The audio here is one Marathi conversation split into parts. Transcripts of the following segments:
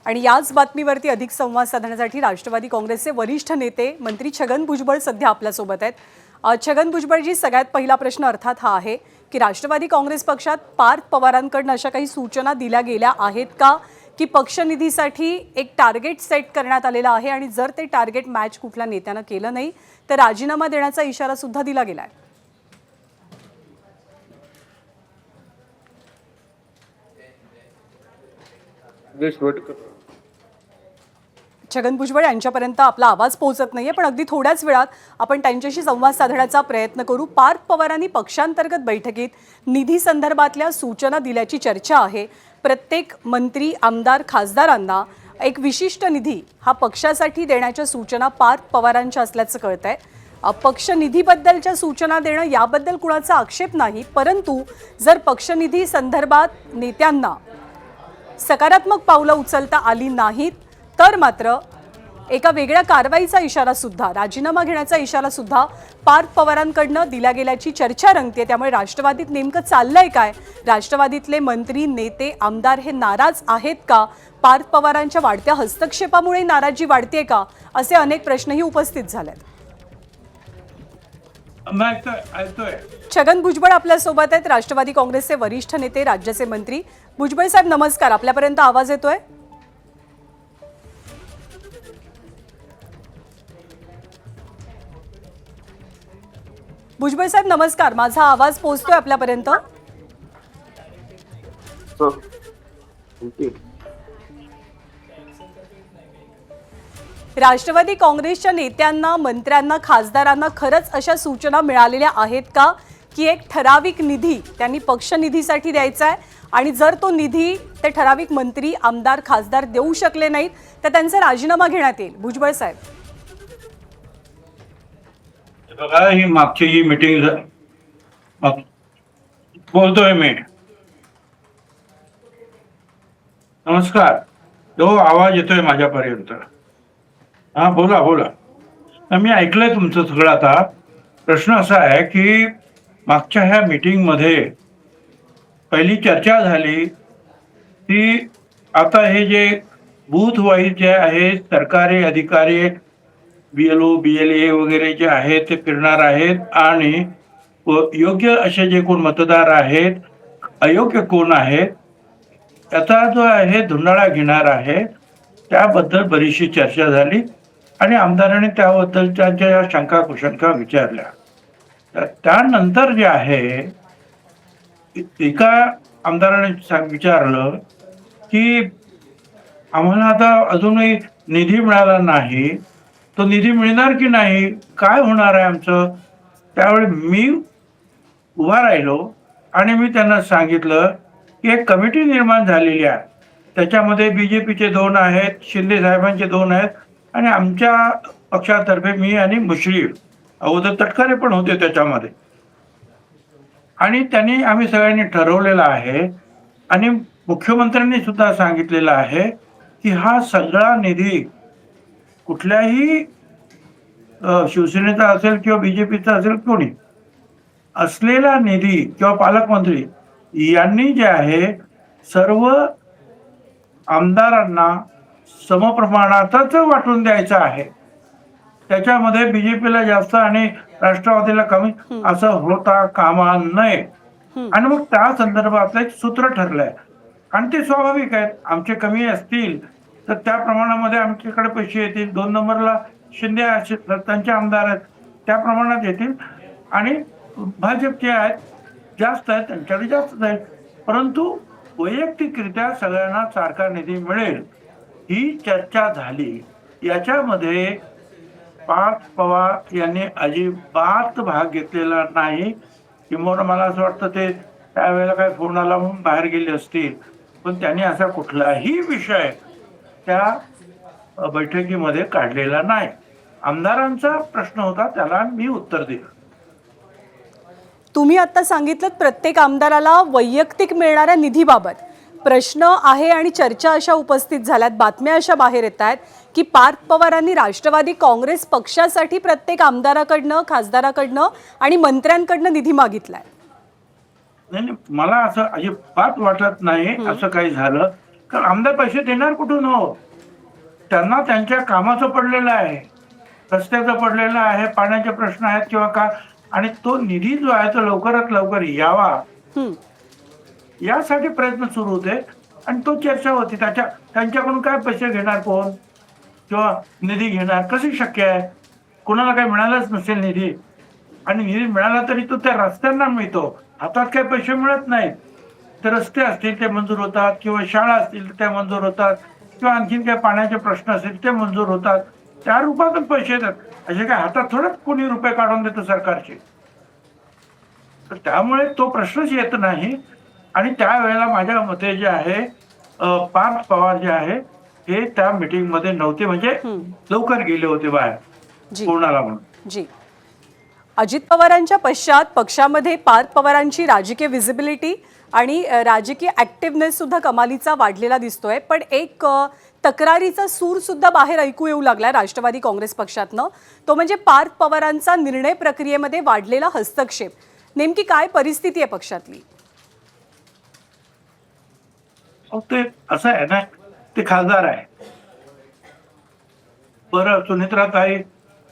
आणि याच बातमीवरती अधिक संवाद साधण्यासाठी राष्ट्रवादी काँग्रेसचे वरिष्ठ नेते मंत्री छगन भुजबळ सध्या आपल्यासोबत आहेत। छगन भुजबळजी, सगळ्यात पहिला प्रश्न अर्थात हा आहे की राष्ट्रवादी काँग्रेस पक्षात पार्थ पवारांकडून अशा काही सूचना दिल्या गेल्या आहेत का की पक्षनिधीसाठी एक टार्गेट सेट करण्यात आलेला आहे आणि जर ते टार्गेट मॅच कुठल्या नेत्यानं केलं नाही तर राजीनामा देण्याचा इशारा सुद्धा दिला गेला आहे। छगन भुजबळ यांच्यापर्यंत आपला आवाज पोहोचत नाहीये, पण अगदी थोड्याच वेळात आपण त्यांच्याशी संवाद साधण्याचा प्रयत्न करू। पार्थ पवारांनी पक्षांतर्गत बैठकीत निधी संदर्भातल्या सूचना दिल्याची चर्चा आहे। प्रत्येक मंत्री, आमदार, खासदारांना एक विशिष्ट निधी हा पक्षासाठी देण्याच्या सूचना पार्थ पवारांच्या असल्याचं कळतंय। पक्षनिधीबद्दलच्या सूचना देणं याबद्दल कुणाचा आक्षेप नाही, परंतु जर पक्षनिधी संदर्भात नेत्यांना सकारात्मक पावलं उचलता आली नाहीत तर मात्र एका वेगळ्या कारवाईचा इशारा सुद्धा, राजीनामा घेण्याचा इशारा सुद्धा पार्थ पवारांकडून दिला गेल्याची चर्चा रंगते। त्यामुळे राष्ट्रवादीत नेमकं चाललंय काय? राष्ट्रवादीतले मंत्री, नेते, आमदार हे नाराज आहेत का? पार्थ पवारांच्या वाढत्या हस्तक्षेपामुळे नाराजी वाढतेय का? असे अनेक प्रश्नही उपस्थित झालेत। छगन भुजबळ आपल्या सोबत आहेत, राष्ट्रवादी काँग्रेसचे वरिष्ठ नेते, राज्याचे मंत्री। भुजबळ साहेब नमस्कार, आपल्यापर्यंत आवाज येतोय? भुजबळ साहेब नमस्कार, माझा आवाज पोहोचतोय आपल्यापर्यंत? राष्ट्रवादी काँग्रेसच्या नेत्यांना, मंत्र्यांना, खासदारांना खरंच अशा सूचना मिळालेल्या आहेत का की एक ठराविक निधी त्यांनी पक्षनिधीसाठी द्यायचा आहे आणि जर तो निधी ते ठराविक मंत्री, आमदार, खासदार देऊ शकले नाहीत तर त्यांचा राजीनामा घेण्यात येईल? भुजबळ साहेब, बघा, ही मागची जी मीटिंग बोलतोय मी। नमस्कार, तो आवाज येतोय माझ्यापर्यंत? हा, बोला बोला। मी ऐकलंय तुमचं सगळं। आता प्रश्न असा आहे की मागच्या ह्या मीटिंग मध्ये पहिली चर्चा झाली ती आता हे जे बूथ वाईज जे आहे सरकारी अधिकारी, BLO, BLA वगैरे जे आहेत ते फिरणार आहेत आणि योग्य असे जे कोण मतदार आहेत, अयोग्य कोण आहेत, त्याचा जो आहे धुंडाळा घेणार आहे, त्याबद्दल बरीचशी चर्चा झाली आणि आमदारांनी त्याबद्दलच्या ज्या शंका कुशंका विचारल्या। त्यानंतर जे आहे एका आमदाराने विचारलं की आम्हाला आता अजूनही निधी मिळाला नाही, तो निधी मिळणार की नाही, काय होणार आहे आमचं? त्यावेळी मी उभा राहिलो आणि मी त्यांना सांगितलं की एक कमिटी निर्माण झालेली आहे, त्याच्यामध्ये BJPचे 2 आहेत, शिंदे साहेबांचे 2 आहेत आणि आमच्या पक्षातर्फे मी आणि मुश्रीफ, अगोदर तटकरे पण होते त्याच्यामध्ये, आणि त्यांनी आम्ही सगळ्यांनी ठरवलेलं आहे आणि मुख्यमंत्र्यांनी सुद्धा सांगितलेलं आहे की हा सगळा निधी कुठल्याही शिवसेनेचा असेल किंवा BJPचा असेल, कोणी असलेला निधी किंवा पालकमंत्री यांनी जे आहे सर्व आमदारांना समप्रमाणातच वाटून द्यायचं आहे। त्याच्यामध्ये BJPला जास्त आणि राष्ट्रवादीला कमी असं होता कामा नये। आणि मग त्या संदर्भातलं एक सूत्र ठरलंय आणि ते स्वाभाविक आहेत, आमचे कमी असतील तर त्या प्रमाणामध्ये आमच्याकडे पैसे येतील। 2 नंबरला शिंदे त्यांचे आमदार आहेत, त्या प्रमाणात येतील आणि भाजपचे आहेत, जास्त आहेत, त्यांच्याकडे जास्त आहेत, परंतु वैयक्तिकरित्या सगळ्यांना सारखा निधी मिळेल ही चर्चा झाली। याच्यामध्ये पार्थ पवार यांनी अजिबात भाग घेतलेला नाही, किंवा मला असं वाटतं ते त्यावेळेला काही फोन आला म्हणून बाहेर गेले असतील, पण त्यांनी असा कुठलाही विषय त्या बैठकीमध्ये काढलेला नाही। आमदारांचा प्रश्न होता, त्याला मी उत्तर दिलं। तुम्ही आता सांगितलं प्रत्येक आमदाराला वैयक्तिक मिळणाऱ्या निधीबाबत प्रश्न आहे आणि चर्चा अशा उपस्थित झाल्यात, बातम्या अशा बाहेर येत आहेत की पार्थ पवारांनी राष्ट्रवादी काँग्रेस पक्षासाठी प्रत्येक आमदाराकडनं, खासदाराकडनं आणि मंत्र्यांकडनं निधी मागितलाय। नाही, मला असं अजिबात वाटत नाही असं काही झालं, कारण आमदार पैसे देणार कुठून हो? त्यांना त्यांच्या कामाचं पडलेलं आहे, रस्त्याचं पडलेलं आहे, पाण्याचे प्रश्न आहेत किंवा का, आणि तो निधी जो आहे तो लवकरात लवकर यावा हम्म. यासाठी प्रयत्न सुरू होते. आणि तो चर्चा होती त्यांच्याकडून काय पैसे घेणार कोण किंवा निधी घेणार, कशी शक्य आहे? कोणाला काही मिळालंच नसेल निधी, आणि निधी मिळाला तरी तो त्या रस्त्यांना मिळतो, हातात काही पैसे मिळत नाहीत. ते रस्ते असतील ते मंजूर होतात, किंवा शाळा असतील त्या मंजूर होतात, किंवा आणखीन काही पाण्याचे प्रश्न असतील ते मंजूर होतात, त्या रूपातून पैसे येतात. असे काय हातात थोडंच कोणी रुपये काढून देतं सरकारचे? तर त्यामुळे तो प्रश्नच येत नाही. आणि त्यावेळेला माझ्या मते जे आहे पार्थ पवार जे आहे हे त्या मीटिंग मध्ये नव्हते, म्हणजे लवकर गेले होते बाहेर जी कोणाला म्हणून. जी अजित पवारांच्या पश्चात पक्षामध्ये पार्थ पवारांची राजकीय विजिबिलिटी आणि राजकीय ऍक्टिव्हनेस सुद्धा कमालीचा वाढलेला दिसतोय. पण एक तक्रारीचा सूर सुद्धा बाहेर ऐकू येऊ लागलाय राष्ट्रवादी काँग्रेस पक्षातनं, तो म्हणजे पार्थ पवारांचा निर्णय प्रक्रियेमध्ये वाढलेला हस्तक्षेप. नेमकी काय परिस्थिती आहे पक्षातली? ते असं आहे ना, ते खासदार आहे. बरं, सुनेत्राताई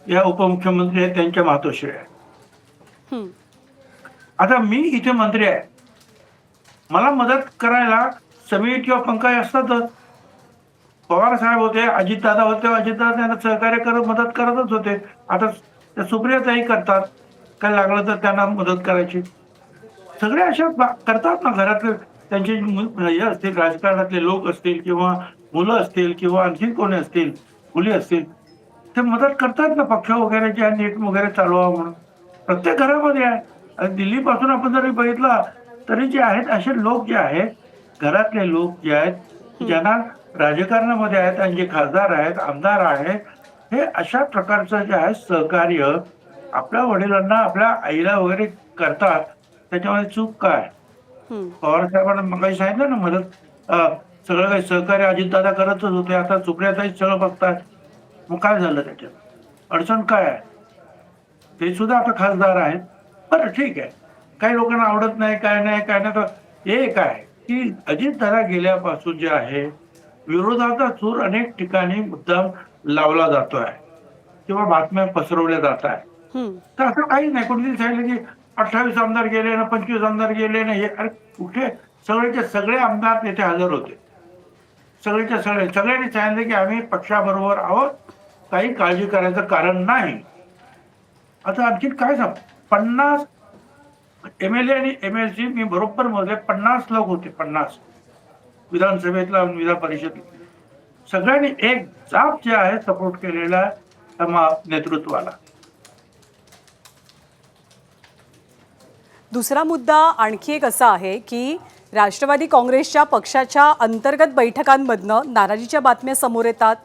या उपमुख्यमंत्री आहेत, त्यांच्या मातोश्री आहे. आता मी इथे मंत्री आहे, मला मदत करायला समीर किंवा पंकज असतातच. पवार साहेब होते, अजितदादा होते, अजितदादा त्यांना सहकार्य करत मदत करतच होते. आता त्या सुप्रियाताई करतात, काय लागलं तर त्यांना मदत करायची. सगळे अशा करतात ना, घरातले त्यांचे हे असतील, राजकारणातले लोक असतील किंवा मुलं असतील किंवा आणखी कोणी असतील, मुली असतील, ते मदत करतात ना पक्ष वगैरे जे नीट वगैरे चालवा म्हणून. प्रत्येक घरामध्ये आहे. आणि दिल्लीपासून आपण जरी बघितला तरी जे आहेत असे लोक जे आहेत, घरातले लोक जे आहेत ज्यांना राजकारणामध्ये आहेत आणि जे खासदार आहेत, आमदार आहेत, हे अशा प्रकारचं जे आहे सहकार्य आपल्या वडिलांना, आपल्या आईला वगैरे करतात. त्याच्यामध्ये चूक काय? पवार साहेबांना मग सांगितलं ना, मदत सगळं काही सहकार्य अजितदादा करतच होते, आता सुप्रियाताई सगळं बघतात. मग काय झालं त्याच्यात? अडचण काय आहे? ते सुद्धा आता खासदार आहेत. बरं ठीक आहे, काही लोकांना आवडत नाही, काय नाही तर एक आहे की अजितदादा गेल्यापासून जे आहे विरोधाचा सूर अनेक ठिकाणी मुद्दाम लावला जातोय किंवा बातम्या पसरवल्या जात आहे. तर असं काही नाही. कोणीतरी सांगितलं की 28 आमदार गेले ना, 25 आमदार गेले ना, हे अरे कुठे? सगळेचे सगळे आमदार तिथे हजर होते. सगळ्यांनी सांगितलं की आम्ही पक्षाबरोबर आहोत, काही काळजी करायचं कारण नाही. आता आणखी काय सांग, 50 MLA आणि MLC मी बरोबर मोजले, 50 लोक होते, 50 विधानसभेतला, विधान परिषदेत. सगळ्यांनी एक जाप जे आहे सपोर्ट केलेला नेतृत्वाला. दुसरा मुद्दा आणखी एक असा आहे की राष्ट्रवादी काँग्रेसच्या पक्षाच्या अंतर्गत बैठकांमधनं नाराजीच्या बातम्या समोर येतात,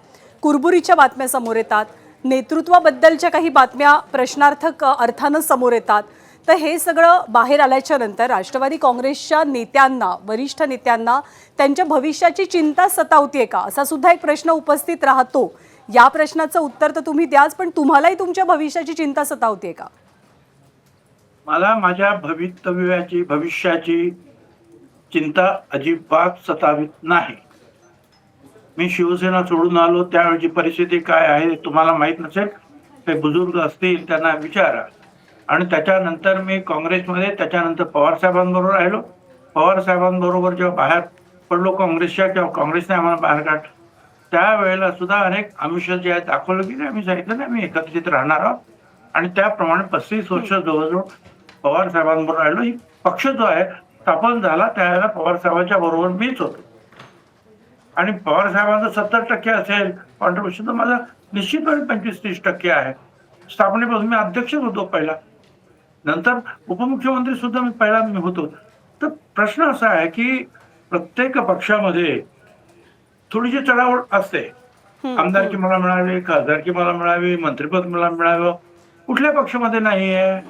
कुरबुरीच्या बातम्या समोर येतात, नेतृत्वाबद्दलच्या काही बातम्या प्रश्नार्थक अर्थानं समोर येतात. तर हे सगळं बाहेर आल्याच्या नंतर राष्ट्रवादी काँग्रेसच्या नेत्यांना, वरिष्ठ नेत्यांना त्यांच्या भविष्याची चिंता सतावतीये का, असा सुद्धा एक प्रश्न उपस्थित राहतो. या प्रश्नाचं उत्तर तर तुम्ही द्याच, पण तुम्हालाही तुमच्या भविष्याची चिंता सतावतीये का? मला माझ्या भविष्याची चिंता अजिबात सतावित नाही. मी शिवसेना सोडून आलो त्यावेळची परिस्थिती काय आहे तुम्हाला माहित नसेल, ते बुजुर्ग असतील त्यांना विचारा. आणि त्याच्यानंतर मी काँग्रेसमध्ये, त्याच्यानंतर पवार साहेबांबरोबर राहिलो. पवार साहेबांबरोबर जेव्हा बाहेर पडलो काँग्रेसच्या, किंवा काँग्रेसने आम्हाला बाहेर काढ, त्यावेळेला सुद्धा अनेक आमिष जे आहेत दाखवलं की आम्ही सांगितलं नाही, आम्ही एकत्रित राहणार आहोत. आणि त्याप्रमाणे 35 वर्ष जवळजवळ पवार साहेबांबरोबर राहिलो. ही पक्ष जो आहे स्थापन झाला त्यावेळेला पवार साहेबांच्या बरोबर मीच होतो. आणि पवार साहेबांचं 70% असेल कॉन्ट्रीब्युशन, तर माझं निश्चितपणे 25-30% आहे. स्थापनेपासून मी अध्यक्षच होतो पहिला, नंतर उपमुख्यमंत्री सुद्धा मी होतो. तर प्रश्न असा आहे की प्रत्येक पक्षामध्ये थोडीशी चढाओढ असते. आमदारकी मला मिळावी, खासदारकी मला मिळावी, मंत्रिपद मला मिळावं. कुठल्या पक्षामध्ये नाही आहे,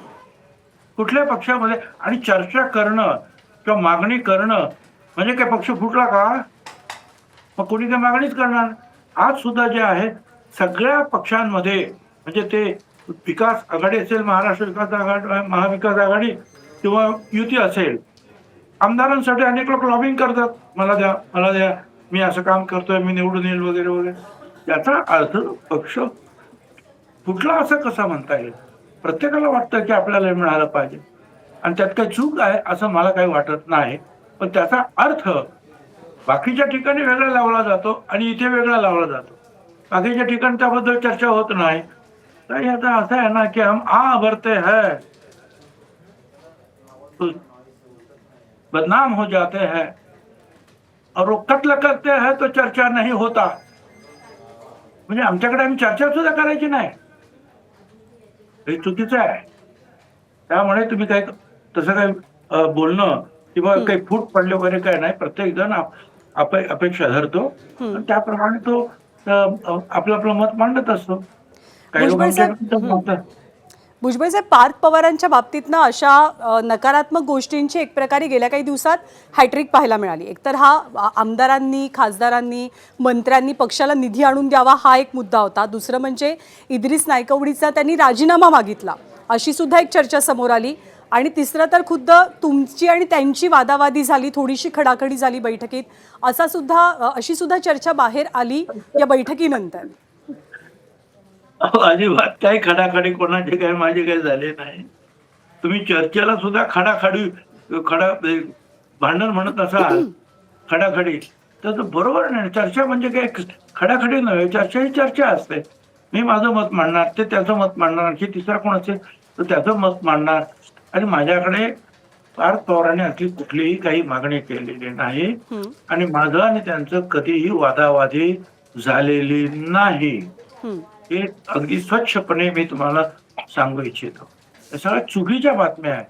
कुठल्या पक्षामध्ये. आणि चर्चा करणं किंवा मागणी करणं म्हणजे काय पक्ष फुटला का? मग कोणी काय मागणीच करणार? आज सुद्धा जे आहे सगळ्या पक्षांमध्ये, म्हणजे ते विकास आघाडी असेल, महाराष्ट्र विकास आघाडी, महाविकास आघाडी किंवा युती असेल, आमदारांसाठी अनेक लोक लॉबिंग करतात, मला द्या मला द्या. मी असं काम करतोय, मी निवडून येईल वगैरे वगैरे. याचा अर्थ पक्ष कुठला असं कसा म्हणता येईल? प्रत्येकाला वाटतं की आपल्याला हे मिळालं पाहिजे आणि त्यात काही चूक आहे असं मला काही वाटत नाही. पण त्याचा अर्थ बाकीच्या ठिकाणी वेगळा लावला जातो आणि इथे वेगळा लावला जातो. बाकीच्या ठिकाणी त्याबद्दल चर्चा होत नाही. तर याचा असं आहे ना की हम भरते हैं तो बदनाम हो जाते हैं और वो कत्ल करते हैं तो चर्चा नहीं होता. म्हणजे आमच्याकडे आम्ही चर्चा सुद्धा करायची नाही, हे चुकीचं आहे. त्यामुळे तुम्ही काय तसं काही बोलणं किंवा काही फूट पडले वगैरे काय नाही. प्रत्येक जण अपेक्षा धरतो आणि त्याप्रमाणे तो आपलं आपलं मत मांडत असतो. काही भुजबळ लोकांच्या साहेब, भुजबळ साहेब, पार्थ पवारांच्या बाबतीत ना अशा नकारात्मक गोष्टींची एक प्रकारे गेल्या काही दिवसात हॅट्रिक पाहायला मिळाली. एकतर हा आमदारांनी, खासदारांनी, मंत्र्यांनी पक्षाला निधी आणून द्यावा हा एक मुद्दा होता. दुसरं म्हणजे इद्रिस नायकवडीचा त्यांनी राजीनामा मागितला अशी सुद्धा एक चर्चा समोर आली. आणि तिसरं तर खुद्द तुमची आणि त्यांची वादावादी झाली, थोडीशी खडाखडी झाली बैठकीत, अशी सुद्धा चर्चा बाहेर आली या बैठकीनंतर. अजिबात काही खडाखडी कोणाचे काही माझे काही झाले नाही. तुम्ही चर्चेला सुद्धा भांडण म्हणत असाल खडाखडी, तर बरोबर नाही. चर्चा म्हणजे काय खडाखडी नव्हे, चर्चा ही चर्चा असते. मी माझं मत मांडणार, ते त्याचं मत मांडणार, आणखी तिसरा कोण असेल तर त्याचं मत मांडणार. आणि माझ्याकडे पार्थ पवारांनी असली कुठलीही काही मागणी केलेली नाही आणि माझं आणि त्यांचं कधीही वादावादी झालेली नाही. हे अगदी स्वच्छपणे मी तुम्हाला सांगू इच्छितो. या सगळ्या चुकीच्या बातम्या आहेत.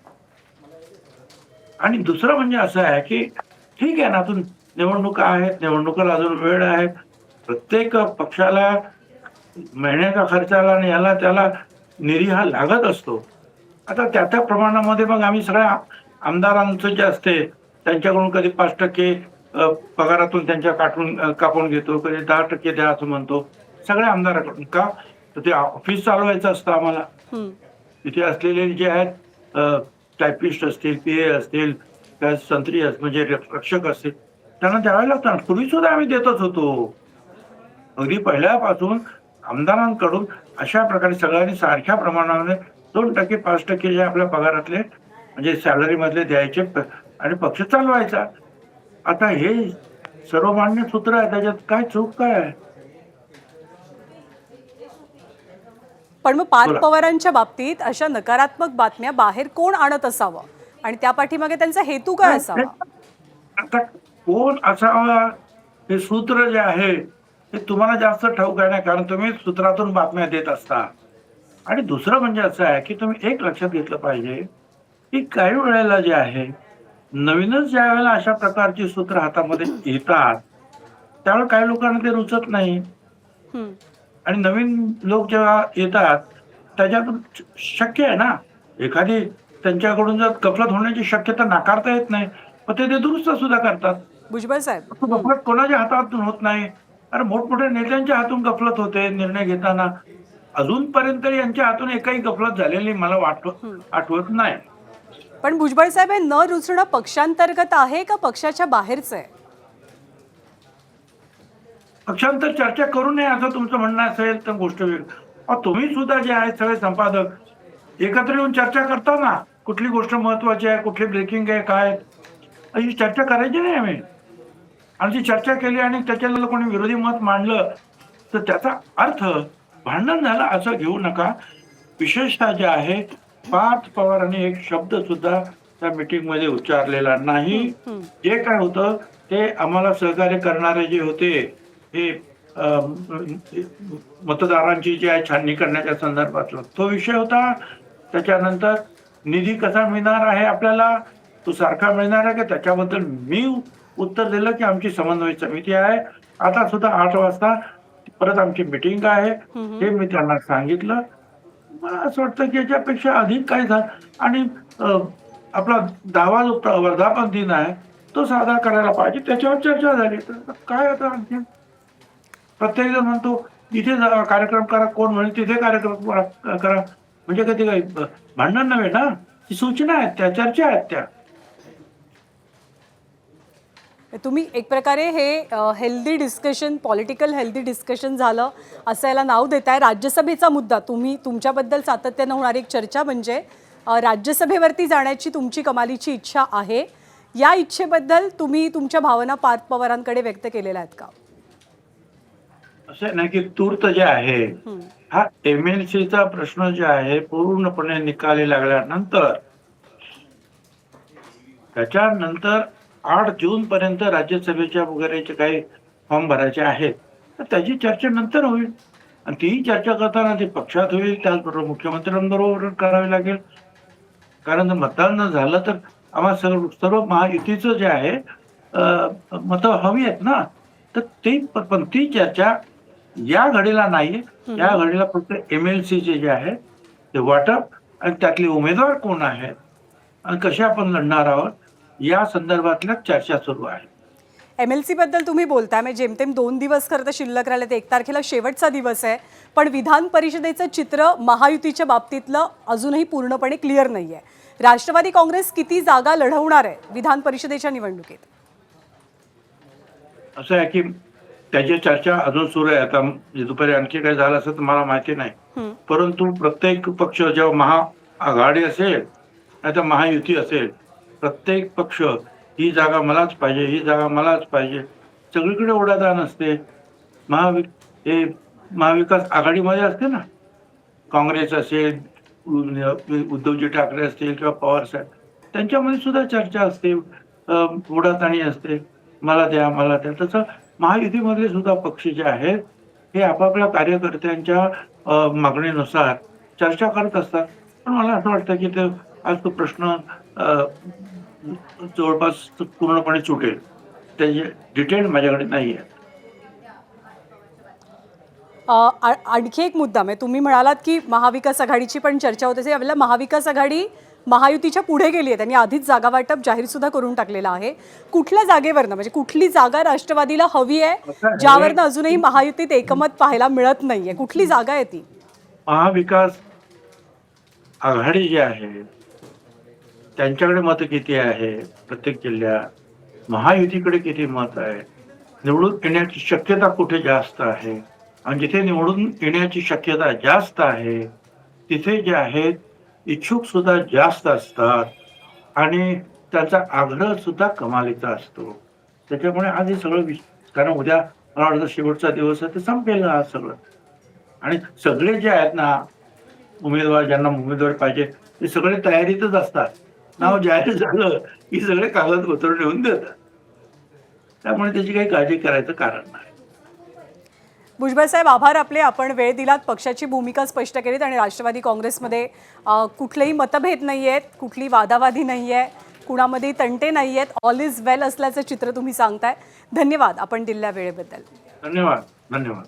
आणि दुसरं म्हणजे असं आहे की ठीक आहे ना, अजून निवडणुका आहेत, निवडणुकाला अजून वेळ आहे. प्रत्येक पक्षाला महिन्याच्या खर्चाला आणि याला त्याला निधी हा लागत असतो. आता त्या प्रमाणामध्ये मग आम्ही सगळ्या आमदारांचं जे असते त्यांच्याकडून कधी 5% पगारातून त्यांच्या कापून घेतो, कधी 10% द्या असं म्हणतो सगळ्या आमदाराकडून. का तर ते ऑफिस चालवायचं असतं आम्हाला. तिथे असलेले जे आहेत टायपिस्ट असतील, PA असतील, संत्री म्हणजे रक्षक असतील, त्यांना द्यावे लागतात. पूर्वी सुद्धा आम्ही देतच होतो. अगदी पहिल्यापासून आमदारांकडून अशा प्रकारे सगळ्यांनी सारख्या प्रमाणामध्ये 2%, 5% जे आपल्या पगारातले म्हणजे सॅलरी मधले द्यायचे आणि पक्ष चालवायचा. आता हे सर्वमान्य सूत्र आहे, त्याच्यात काय चूक काय आहे? पण मग पार्थ पवारांच्या बाबतीत अशा नकारात्मक बातम्या बाहेर कोण आणत असावं आणि त्या पाठीमागे त्यांचा हेतू काय असावा? आता कोण असावा हे सूत्र जे आहे ते तुम्हाला जास्त ठाऊक आहे ना, कारण तुम्ही सूत्रातून बातम्या देत असता. आणि दुसरं म्हणजे असं आहे की तुम्ही एक लक्षात घेतलं पाहिजे की काही वेळेला जे आहे नवीनच ज्या वेळेला अशा प्रकारची सूत्र हातामध्ये येतात त्यावेळेला काही लोकांना ते रुचत नाही. आणि नवीन लोक जेव्हा येतात त्याच्यातून शक्य आहे ना एखादी त्यांच्याकडून जर गफलत होण्याची शक्यता नाकारता येत नाही, पण ते दुरुस्त सुद्धा करतात. भुजबळ साहेब, गफलत कोणाच्या हातातून होत नाही. अरे मोठमोठ्या नेत्यांच्या हातून गफलत होते निर्णय घेताना. अजूनपर्यंत यांच्या हातून एकही गफलत झालेली मला आठवत नाही. पण भुजबळ साहेब, हे न रुचणं पक्षांतर्गत आहे का पक्षाच्या बाहेरचं आहे? पक्षांतर चर्चा करू नये असं तुमचं म्हणणं असेल तर गोष्ट वेगळी. तुम्ही सुद्धा जे आहेत सगळे संपादक एकत्र येऊन चर्चा करता ना, कुठली गोष्ट महत्वाची आहे, कुठली ब्रेकिंग आहे, काय अशी चर्चा करायची नाही आम्ही. आणि ती चर्चा केली आणि त्याच्याला कोणी विरोधी मत मांडलं तर त्याचा अर्थ भांडण झालं असं घेऊ नका. विशेषतः जे आहे पार्थ पवारांनी एक शब्द सुद्धा त्या मीटिंग मध्ये उच्चारलेला नाही. जे काय होतं ते आम्हाला सहकार्य करणारे जे होते हे मतदारांची जी आहे छाननी करण्याच्या संदर्भातला तो विषय होता. त्याच्यानंतर निधी कसा मिळणार आहे आपल्याला, तो सारखा मिळणार आहे का, त्याच्याबद्दल मी उत्तर दिलं की आमची समन्वय समिती आहे. आता सुद्धा 8 वाजता परत आमची मीटिंग आहे हे मी त्यांना सांगितलं. मला असं वाटतं की याच्यापेक्षा अधिक काय झालं. आणि आपला दावा जो वर्धापन दिन आहे तो साजरा करायला पाहिजे, त्याच्यावर चर्चा झाली. तर काय आता आणखी प्रत्येक जण म्हणतो इथे कार्यक्रम करा, कोण म्हणेल तिथे कार्यक्रम करा. म्हणजे कधी काही भांडण नव्हे ना, ती सूचना आहेत, त्या चर्चा आहेत त्या. तुम्ही एक प्रकारे हे healthy discussion, political healthy discussion झालं असं याला नाव देताय. राज्यसभेचा मुद्दा, तुम्ही तुमच्याबद्दल सातत्यानं होणारी एक चर्चा म्हणजे राज्यसभेवरती जाण्याची तुमची कमालीची इच्छा आहे. या इच्छेबद्दल तुम्ही तुमच्या भावना पार्थ पवारांकडे व्यक्त केलेल्या आहेत का? असं आहे ना की तूर्त जे आहे हा MLCचा प्रश्न जे आहे पूर्णपणे निकाली लागल्यानंतर त्याच्यानंतर 8 जून पर्यंत राज्यसभेच्या वगैरेचे काही फॉर्म भरायचे आहेत तर त्याची चर्चा नंतर होईल आणि ती चर्चा करताना ती पक्षात होईल, त्याचबरोबर मुख्यमंत्र्यांबरोबर करावी लागेल. कारण जर मतदान न झालं तर आम्हाला सर्व महायुतीचं जे आहे मतं हवी आहेत ना, तर पण ती चर्चा या घडीला नाही. या घडीला फक्त MLC जे आहे ते वाटप आणि त्यातले उमेदवार कोण आहेत आणि कशा आपण लढणार आहोत या संदर्भातल्या चर्चा सुरू आहे. MLC बद्दल तुम्ही बोलताय, म्हणजे जेमतेम 2 दिवस खरं तर शिल्लक राहिले, 1 तारखेला शेवटचा दिवस आहे. पण विधान परिषदेचं चित्र महायुतीच्या बाबतीतलं अजूनही पूर्णपणे क्लिअर नाही आहे. राष्ट्रवादी काँग्रेस किती जागा लढवणार आहे विधान परिषदेच्या निवडणुकीत? असं आहे की त्याची चर्चा अजून सुरू आहे. आता दुपारी आणखी काही झालं असं तर मला माहिती नाही, परंतु प्रत्येक पक्ष जेव्हा महाआघाडी असेल आता महायुती असेल, प्रत्येक पक्ष ही जागा मलाच पाहिजे, ही जागा मलाच पाहिजे, सगळीकडे ओढाताण असते. महाविकास आघाडीमध्ये असते ना, काँग्रेस असेल, उद्धवजी ठाकरे असतील किंवा पवार साहेब, त्यांच्यामध्ये सुद्धा चर्चा असते, ओढाताणी असते, मला द्या मला द्या. तसं महायुतीमधले सुद्धा पक्ष जे आहेत हे आपापल्या कार्यकर्त्यांच्या मागणीनुसार चर्चा करत असतात. पण मला असं वाटतं की ते आज तो प्रश्न जवळपास पूर्णपणे सुटेल. त्याचे डिटेल माझ्याकडे नाही आहे. आणखी एक मुद्दा, म्हणजे तुम्ही म्हणालात की महाविकास आघाडीची पण चर्चा होत असेल. यावेळेला महाविकास आघाडी महायुतीच्या पुढे गेली आहे, त्यांनी आधीच जागा वाटप जाहीर सुद्धा करून टाकलेलं आहे. कुठल्या जागेवरनं, म्हणजे कुठली जागा राष्ट्रवादीला हवी आहे ज्यावरनं अजूनही महायुतीत एकमत पाहायला मिळत नाहीये? कुठली जागा आहे ती? महाविकास आघाडी जी आहे त्यांच्याकडे मत किती आहे प्रत्येक जिल्ह्यात, महायुतीकडे किती मत आहे, निवडून येण्याची शक्यता कुठे जास्त आहे, आणि जिथे निवडून येण्याची शक्यता जास्त आहे तिथे जे आहेत इच्छुक सुद्धा जास्त असतात आणि त्यांचा आग्रह सुद्धा कमालीचा असतो. त्याच्यामुळे आज हे सगळं कारण उद्या मला वाटतं शेवटचा दिवस आहे, ते संपेल आज सगळं. आणि सगळे जे आहेत ना उमेदवार, ज्यांना उमेदवार पाहिजे ते सगळे तयारीतच असतात. नाव जाहीर झालं की सगळे कागदपत्र लिहून देतात. त्यामुळे त्याची काही काळजी करायचं कारण नाही. भुजबळ साहेब, आभार आपले. आपण वेळ दिलात, पक्षाची भूमिका स्पष्ट केलीत आणि राष्ट्रवादी काँग्रेसमध्ये कुठलेही मतभेद नाही आहेत, कुठली वादावादी नाही आहे, कुणामध्ये तंटे नाही आहेत, ऑल इज वेल असल्याचं चित्र तुम्ही सांगताय. धन्यवाद आपण दिलेल्या वेळेबद्दल. धन्यवाद.